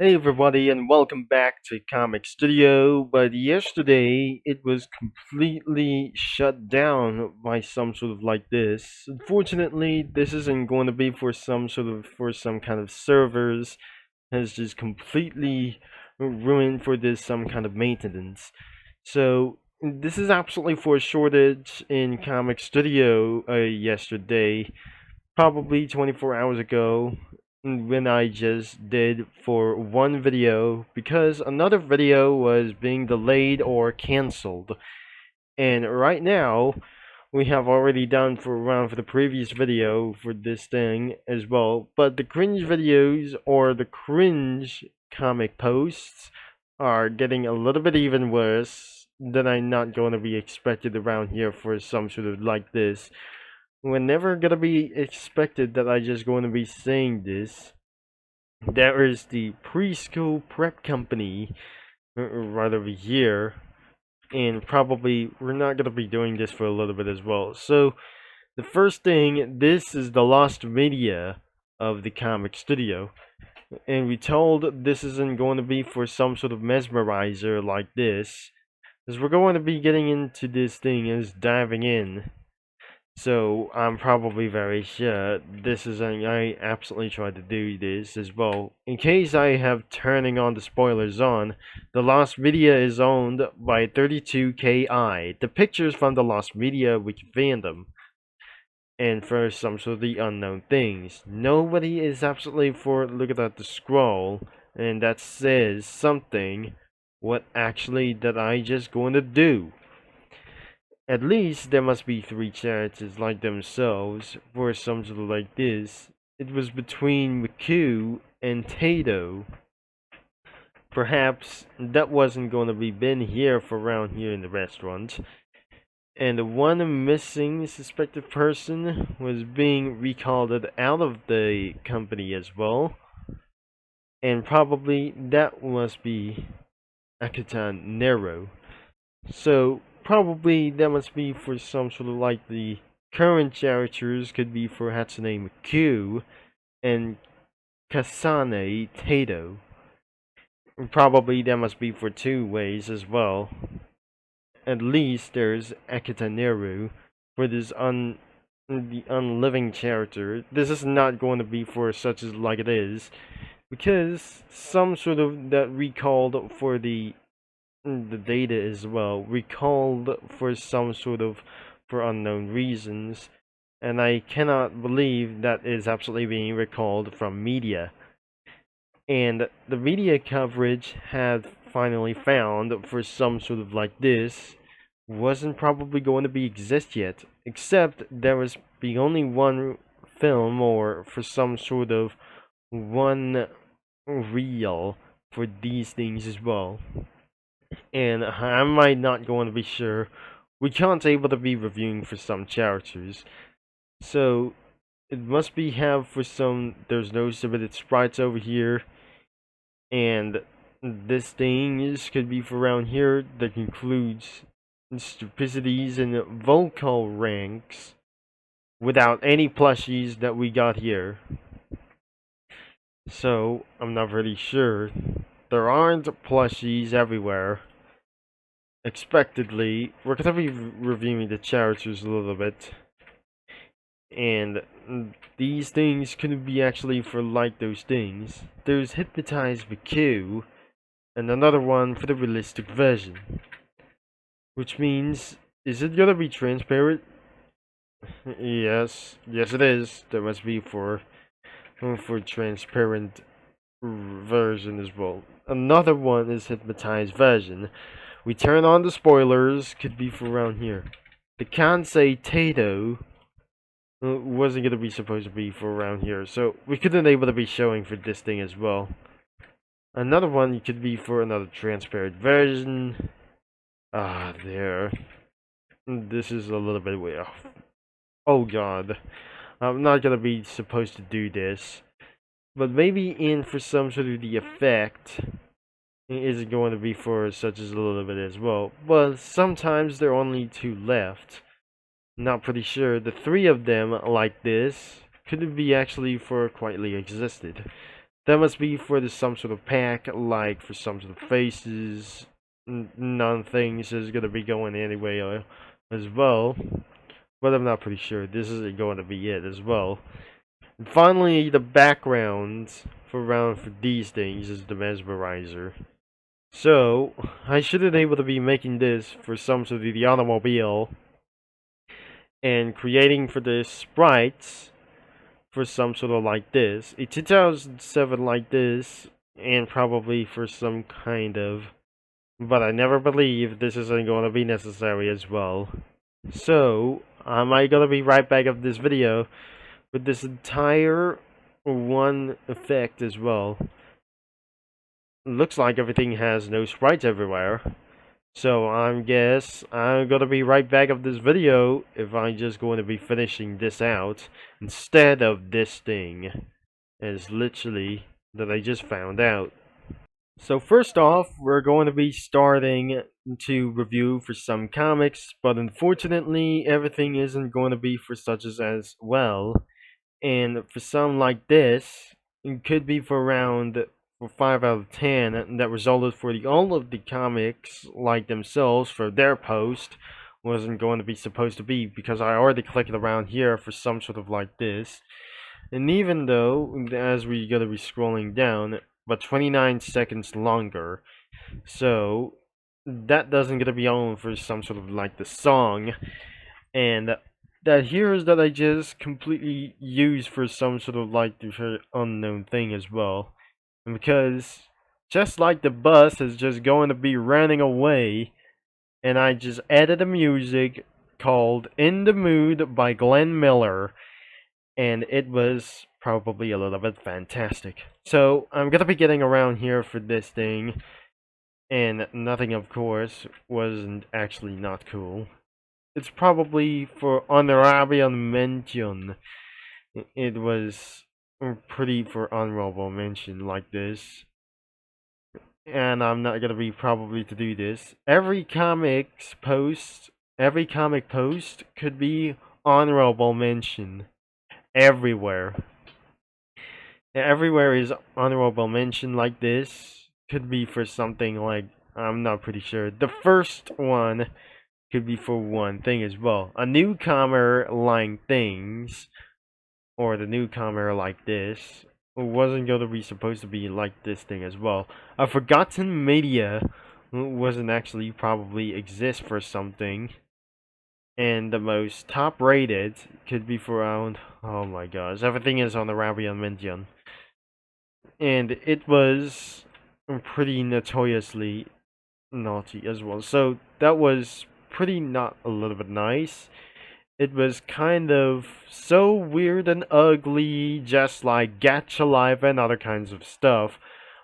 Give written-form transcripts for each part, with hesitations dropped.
Hey everybody, and welcome back to Comic Studio. But yesterday it was completely shut down by some sort of like this. Unfortunately, this isn't going to be for some kind of servers. Has just completely ruined for this some kind of maintenance. So this is absolutely for a shortage in Comic Studio yesterday, probably 24 hours ago, when I just did for one video because another video was being delayed or cancelled. And right now, we have already done for around for the previous video for this thing as well. But the cringe videos or the cringe comic posts are getting a little bit even worse than I'm not going to be expected around here for some sort of like this. We're never gonna be expected that I just going to be saying this. There is the preschool prep company right over here, and probably we're not gonna be doing this for a little bit as well. So the first thing, this is the lost media of the comic studio, and we told this isn't going to be for some sort of mesmerizer like this, because we're going to be getting into this thing as diving in. So I'm probably very sure this is I absolutely tried to do this as well. In case I have turning on the spoilers on, the Lost Media is owned by 32KI. The pictures from the Lost Media which fandom. And for some sort of the unknown things. Nobody is absolutely for looking at the scroll and that says something what actually that I just going to do. At least there must be three characters like themselves for something like this. It was between McHugh and Tato. Perhaps that wasn't going to be been here for around here in the restaurant. And the one missing suspected person was being recalled out of the company as well. And probably that must be Akitan Nero. So probably that must be for some sort of like the current characters could be for Hatsune Miku and Kasane Tato. Probably that must be for two ways as well. At least there's Akitaneru for this the unliving character. This is not going to be for such as like it is, because some sort of that recalled for the data as well, recalled for some sort of for unknown reasons, and I cannot believe that is absolutely being recalled from media. And the media coverage had finally found for some sort of like this wasn't probably going to be exist yet, except there was be only one film or for some sort of one reel for these things as well. And I might not going to be sure. We can't able to be reviewing for some characters, so it must be have for some. There's no submitted sprites over here, and this thing is could be for around here that includes stupidities and vocal ranks without any plushies that we got here. So I'm not really sure. There aren't plushies everywhere. Expectedly, we're gonna be reviewing the characters a little bit, and these things could be actually for like those things. There's Hypnotized Q, and another one for the realistic version, which means is it gonna be transparent? Yes, it is. There must be for transparent version as well. Another one is Hypnotized version. We turn on the spoilers, could be for around here. The Kansei Tato wasn't going to be supposed to be for around here, so we couldn't able to be showing for this thing as well. Another one could be for another transparent version. There. This is a little bit way off. Oh god. I'm not going to be supposed to do this. But maybe in for some sort of the effect is going to be for such as a little bit as well. But sometimes there are only two left. Not pretty sure. The three of them like this could be actually for quietly existed. That must be for some sort of pack, like for some sort of faces, none things is gonna be going anyway as well. But I'm not pretty sure. This isn't going to be it as well. And finally, the background for these things is the Mesmerizer. So, I shouldn't able to be making this for some sort of the automobile and creating for the sprites for some sort of like this, a 2007 like this, and probably for some kind of, but I never believe this isn't going to be necessary as well. So, am I gonna be right back of this video with this entire one effect as well. Looks like everything has no sprites everywhere. So I guess I'm gonna be right back of this video if I'm just going to be finishing this out instead of this thing as literally that I just found out. So first off, we're going to be starting to review for some comics, but unfortunately everything isn't going to be for such as well. And for some like this, it could be for around for 5 out of 10 that resulted for all of the comics like themselves for their post wasn't going to be supposed to be, because I already clicked around here for some sort of like this. And even though as we gotta be scrolling down, but 29 seconds longer, so that doesn't gonna be on for some sort of like the song, and that here is that I just completely used for some sort of like the unknown thing as well. And because just like the bus is just going to be running away, and I just added a music called In the Mood by Glenn Miller, and it was probably a little bit fantastic. So I'm gonna be getting around here for this thing, and nothing of course wasn't actually not cool. It's probably for honorable mention. It was pretty for honorable mention like this. And I'm not gonna be probably to do this. Every comic post could be honorable mention. Everywhere. Everywhere is honorable mention like this. Could be for something like, I'm not pretty sure. The first one could be for one thing as well. A newcomer like things, or the newcomer like this, wasn't going to be supposed to be like this thing as well. A forgotten media wasn't actually probably exist for something. And the most top rated could be for around, oh my gosh, everything is on the Rabian Mention. And it was pretty notoriously naughty as well. So that was pretty not a little bit nice. It was kind of so weird and ugly, just like Gacha Live and other kinds of stuff.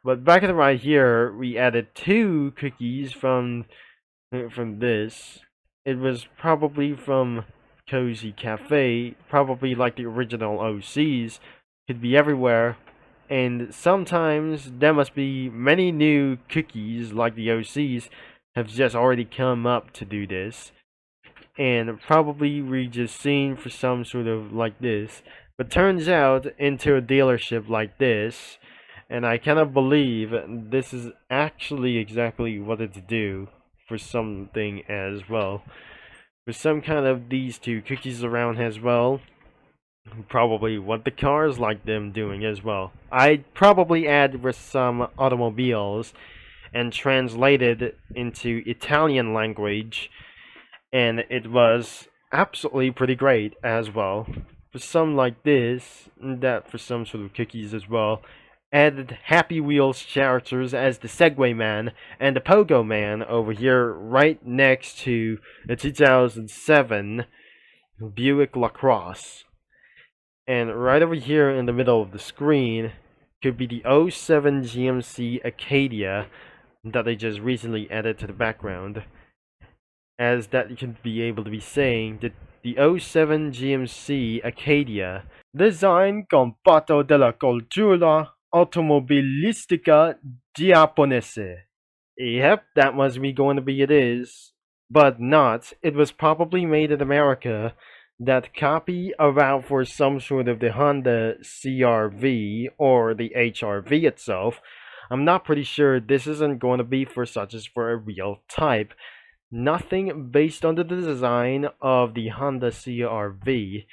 But back in the right here, we added 2 cookies from this. It was probably from Cozy Cafe, probably like the original OCs, could be everywhere. And sometimes there must be many new cookies like the OCs have just already come up to do this. And probably we just seen for some sort of like this. But turns out into a dealership like this, and I cannot believe this is actually exactly what it's do for something as well. For some kind of these 2 cookies around as well. Probably what the cars like them doing as well. I'd probably add with some automobiles and translated into Italian language, and it was absolutely pretty great as well. For some like this, that for some sort of cookies as well, added Happy Wheels characters as the Segway Man and the Pogo Man over here right next to the 2007 Buick LaCrosse. And right over here in the middle of the screen could be the 07 GMC Acadia that they just recently added to the background. As that you can be able to be saying that the 07 GMC Acadia, design compatto della cultura automobilistica giapponese. Yep, that must be going to be it is. But not. It was probably made in America, that copy around for some sort of the Honda CRV or the HRV itself. I'm not pretty sure this isn't going to be for such as for a real type. Nothing based on the design of the Honda CRV.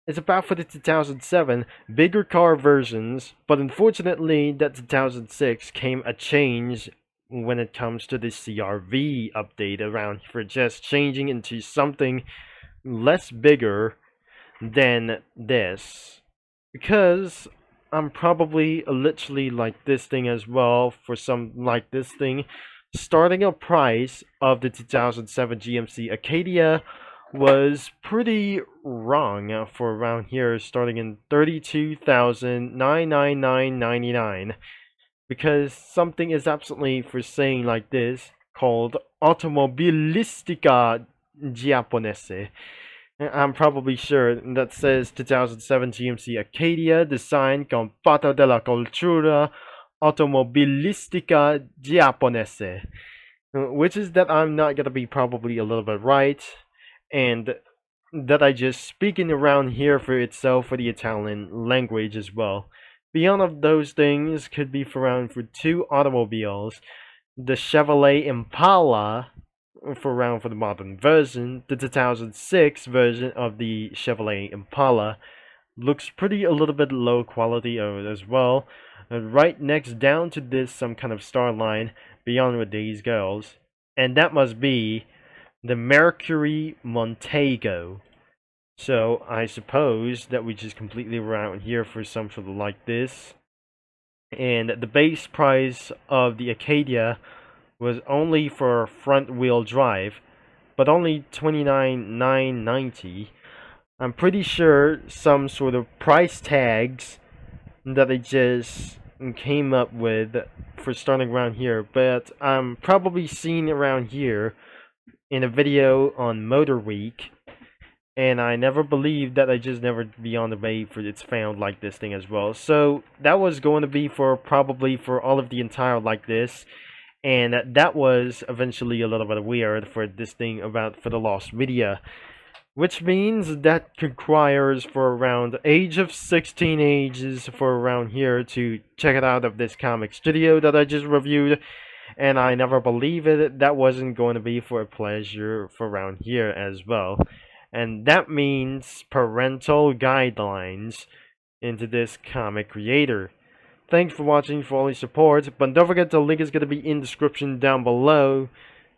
It's about for the 2007 bigger car versions, but unfortunately that 2006 came a change when it comes to the CRV update around for just changing into something less bigger than this. Because I'm probably literally like this thing as well for some like this thing. Starting a price of the 2007 GMC Acadia was pretty wrong for around here, starting in 32,999.99, because something is absolutely for saying like this called Automobilistica Giapponese. I'm probably sure that says 2007 GMC Acadia design con pata della cultura automobilistica giapponese, which is that I'm not gonna be probably a little bit right, and that I just speaking around here for itself for the Italian language as well. Beyond of those things could be for around for two automobiles, the Chevrolet Impala for around for the modern version, the 2006 version of the Chevrolet Impala looks pretty a little bit low quality as well. Right next down to this some kind of star line beyond where these goes, and that must be the Mercury Montego. So I suppose that we just completely around here for something like this. And the base price of the Acadia was only for front wheel drive, but only $29,990. I'm pretty sure some sort of price tags that I just came up with for starting around here, but I'm probably seen around here in a video on Motor Week, and I never believed that I just never be on the way for it's found like this thing as well. So that was going to be for probably for all of the entire like this, and that was eventually a little bit weird for this thing about for the lost media, which means that requires for around age of 16 ages for around here to check it out of this comic studio that I just reviewed. And I never believed it, that wasn't going to be for a pleasure for around here as well. And that means parental guidelines into this comic creator. Thanks for watching, for all your support, but don't forget the link is going to be in the description down below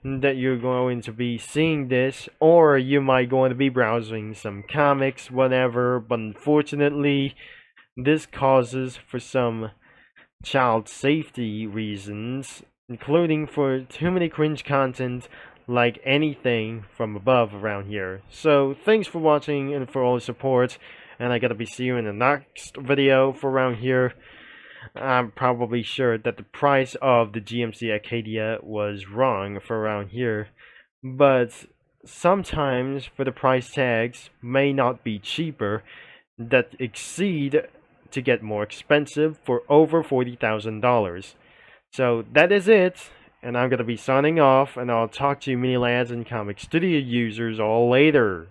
that you're going to be seeing this, or you might going to be browsing some comics, whatever, but unfortunately this causes for some child safety reasons, including for too many cringe content like anything from above around here. So thanks for watching and for all the support, and I gotta be see you in the next video for around here. I'm probably sure that the price of the GMC Acadia was wrong for around here, but sometimes for the price tags may not be cheaper that exceed to get more expensive for over $40,000. So that is it, and I'm going to be signing off, and I'll talk to you mini lads and comic studio users all later.